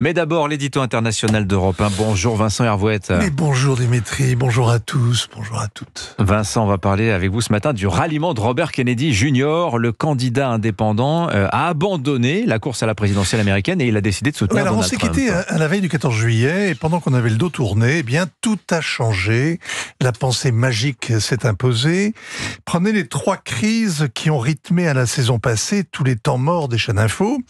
Mais d'abord, l'édito international d'Europe 1. Bonjour Vincent Hervouette. Mais bonjour Dimitri, bonjour à tous, bonjour à toutes. Vincent, on va parler avec vous ce matin du ralliement de Robert Kennedy Jr. Le candidat indépendant a abandonné la course à la présidentielle américaine et il a décidé de soutenir Donald Trump. On s'est quitté à la veille du 14 juillet et pendant qu'on avait le dos tourné, eh bien tout a changé. La pensée magique s'est imposée. Prenez les 3 crises qui ont rythmé à la saison passée tous les temps morts des chaînes info.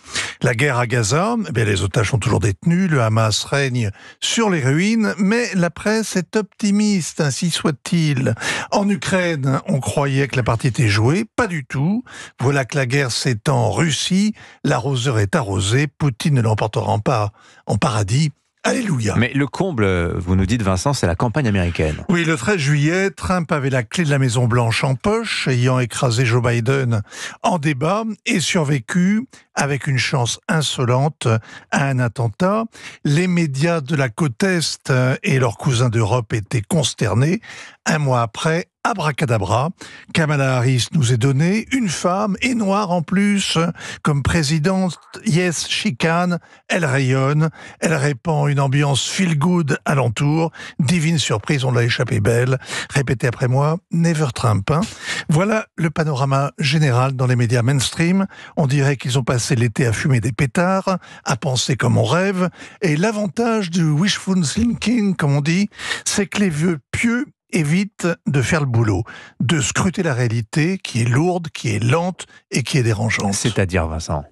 La guerre à Gaza, eh bien les otages sont toujours détenus, le Hamas règne sur les ruines, mais la presse est optimiste, ainsi soit-il. En Ukraine, on croyait que la partie était jouée, pas du tout. Voilà que la guerre s'étend en Russie, l'arroseur est arrosé, Poutine ne l'emportera pas en paradis. Alléluia. Mais le comble, vous nous dites Vincent, c'est la campagne américaine. Oui, le 13 juillet, Trump avait la clé de la Maison-Blanche en poche, ayant écrasé Joe Biden en débat et survécu avec une chance insolente à un attentat. Les médias de la côte Est et leurs cousins d'Europe étaient consternés. Un mois après, abracadabra, Kamala Harris nous est donnée, une femme, et noire en plus, comme présidente. Yes, she can, elle rayonne, elle répand une ambiance feel-good alentour. Divine surprise, on l'a échappé belle. Répétez après moi, never Trump. Voilà le panorama général dans les médias mainstream. On dirait qu'ils ont passé l'été à fumer des pétards, à penser comme on rêve. Et l'avantage du wishful thinking, comme on dit, c'est que les vœux pieux évite de faire le boulot, de scruter la réalité qui est lourde, qui est lente et qui est dérangeante. C'est-à-dire, Vincent ?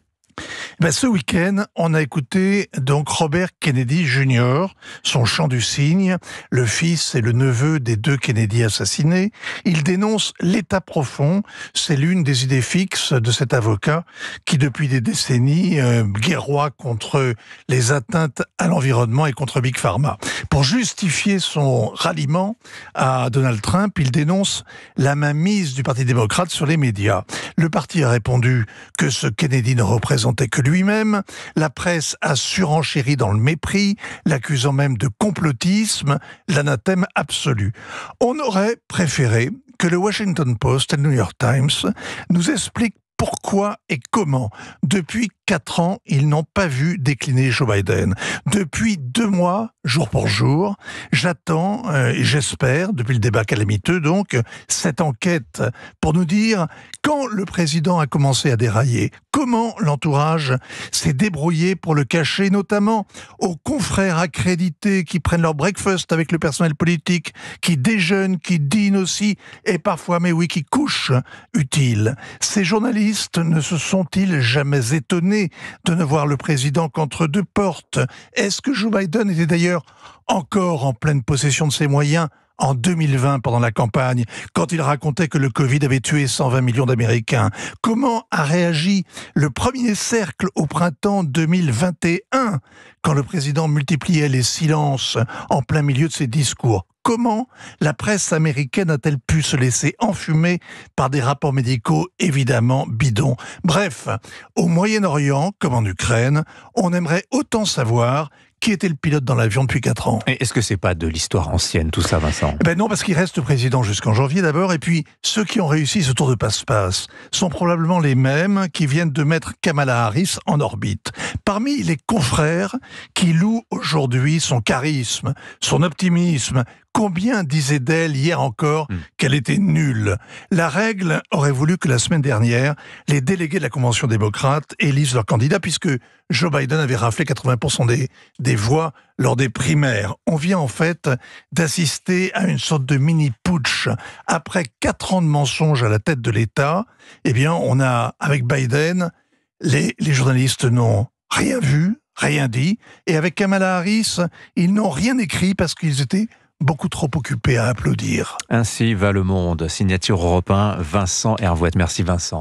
Ce week-end, on a écouté donc Robert Kennedy Jr., son chant du cygne, le fils et le neveu des 2 Kennedy assassinés. Il dénonce l'état profond. C'est l'une des idées fixes de cet avocat qui, depuis des décennies, guerroie contre les atteintes à l'environnement et contre Big Pharma. Pour justifier son ralliement à Donald Trump, il dénonce la mainmise du Parti démocrate sur les médias. Le parti a répondu que ce Kennedy ne représentait que lui-même. La presse a surenchéri dans le mépris, l'accusant même de complotisme, l'anathème absolu. On aurait préféré que le Washington Post et le New York Times nous expliquent pourquoi et comment, depuis 4 ans, ils n'ont pas vu décliner Joe Biden. Depuis 2 mois, jour pour jour, j'attends et j'espère, depuis le débat calamiteux donc, cette enquête pour nous dire quand le président a commencé à dérailler, comment l'entourage s'est débrouillé pour le cacher, notamment aux confrères accrédités qui prennent leur breakfast avec le personnel politique, qui déjeunent, qui dînent aussi, et parfois, mais oui, qui couchent utile. Ces journalistes ne se sont-ils jamais étonnés de ne voir le président qu'entre 2 portes? Est-ce que Joe Biden était d'ailleurs encore en pleine possession de ses moyens en 2020 pendant la campagne, quand il racontait que le Covid avait tué 120 millions d'Américains? Comment a réagi le premier cercle au printemps 2021, quand le président multipliait les silences en plein milieu de ses discours? Comment la presse américaine a-t-elle pu se laisser enfumer par des rapports médicaux évidemment bidons? Bref, au Moyen-Orient, comme en Ukraine, on aimerait autant savoir qui était le pilote dans l'avion depuis 4 ans. Et est-ce que c'est pas de l'histoire ancienne, tout ça, Vincent ? Non, parce qu'il reste président jusqu'en janvier d'abord, et puis ceux qui ont réussi ce tour de passe-passe sont probablement les mêmes qui viennent de mettre Kamala Harris en orbite. Parmi les confrères qui louent aujourd'hui son charisme, son optimisme, combien disaient d'elle hier encore qu'elle était nulle? La règle aurait voulu que la semaine dernière, les délégués de la Convention démocrate élisent leur candidat, puisque Joe Biden avait raflé 80% des voix lors des primaires. On vient en fait d'assister à une sorte de mini-putsch. Après 4 ans de mensonges à la tête de l'État, eh bien, on a, avec Biden, les journalistes n'ont rien vu, rien dit, et avec Kamala Harris, ils n'ont rien écrit parce qu'ils étaient beaucoup trop occupés à applaudir. Ainsi va le monde. Signature Europe 1, Vincent Hervouette. Merci Vincent.